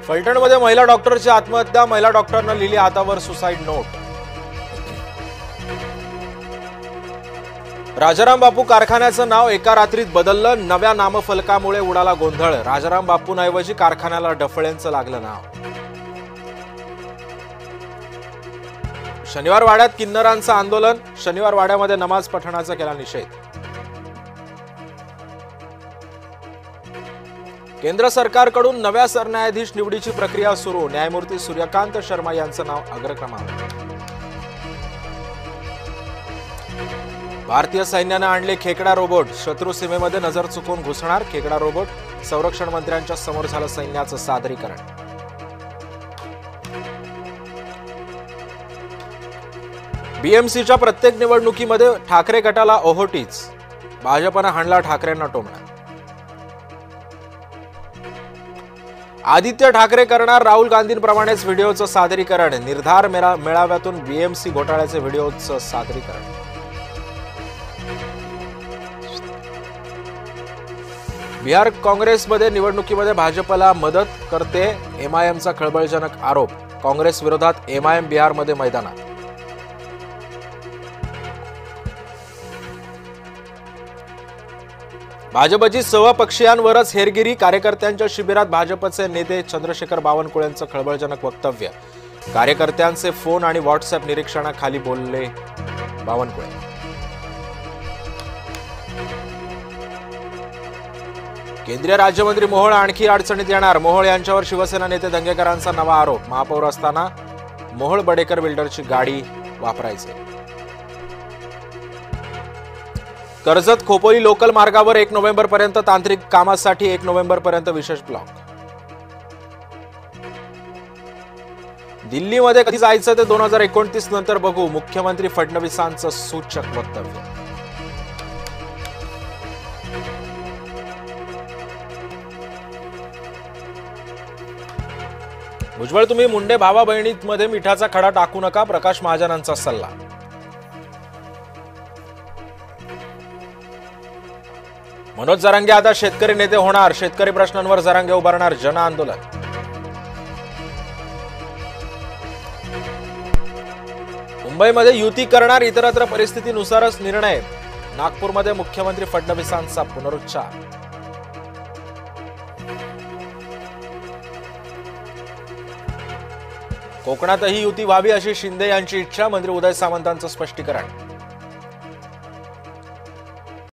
फलटणमध्ये महिला डॉक्टरची आत्महत्या, महिला डॉक्टरनं लिहिली हातावर सुसाईड नोट। राजाराम बापू कारखान्याचं नाव एका रात्रीत बदललं, नव्या नामफलकामुळे उडाला गोंधळ। राजाराम बापूंऐवजी कारखान्याला डफळ्यांचं लागलं नाव। शनिवार वाड्यात किन्नरांचं आंदोलन, शनिवार वाड्यामध्ये नमाज पठणाचा केला निषेध। केंद्र सरकारकडून नव्या सरन्यायाधीश निवडीची प्रक्रिया सुरू, न्यायमूर्ती सूर्यकांत शर्मा यांचं नाव अग्रक्रमांकावर। भारतीय सैन्यानं आणले खेकडा रोबोट, शत्रू सीमेमध्ये नजर चुकवून घुसणार खेकडा रोबोट, संरक्षण मंत्र्यांच्या समोर झालं सैन्याचं सादरीकरण। बीएमसीच्या प्रत्येक निवडणुकीमध्ये ठाकरे गटाला ओहोटीच, भाजपनं हाणला ठाकरेंना टोमणा। आदित्य ठाकरे करणार राहुल गांधींप्रमाणेच व्हिडिओचं सादरीकरण, निर्धार मेळाव्यातून बीएमसी घोटाळ्याचे व्हिडिओचं सादरीकरण। बिहार काँग्रेसमध्ये निवडणुकीमध्ये भाजपला मदत करते एमआयएमचा खळबळजनक आरोप, काँग्रेस विरोधात एमआयएम बिहारमध्ये मैदानात। भाजपची सहपक्षीयांवरच हेरगिरी, कार्यकर्त्यांच्या शिबिरात भाजपचे नेते चंद्रशेखर बावनकुळेंचं खळबळजनक वक्तव्य, कार्यकर्त्यांचे फोन आणि व्हॉट्सअप निरीक्षणाखाली बोलले बावनकुळे। केंद्रीय राज्यमंत्री मोहोळ आणखी अडचणीत येणार, मोहोळ यांच्यावर शिवसेना नेते दंगेकरांचा नवा आरोप, महापौर असताना मोहोळ बडेकर बिल्डरची गाडी वापरायचे। कर्जत खोपोली लोकल मार्गावर 1 नोव्हेंबरपर्यंत तांत्रिक कामासाठी 1 नोव्हेंबरपर्यंत विशेष ब्लॉक। दिल्लीमध्ये कधी जायचं ते 2029 नंतर बघू, मुख्यमंत्री फडणवीसांचं सूचक वक्तव्य। भुजबळ तुम्ही मुंडे भावा बहिणीमध्ये मिठाचा खडा टाकू नका, प्रकाश महाजनांचा सल्ला। मनोज जरांगे आता शेतकरी नेते होणार, शेतकरी प्रश्नांवर जरांगे उभारणार जन आंदोलन। मुंबईमध्ये युती करणार, इतरत्र परिस्थितीनुसारच निर्णय, नागपूरमध्ये मुख्यमंत्री फडणवीसांचा पुनरुच्चार। कोकणातही युती व्हावी अशी शिंदे यांची इच्छा, मंत्री उदय सामंतांचं स्पष्टीकरण।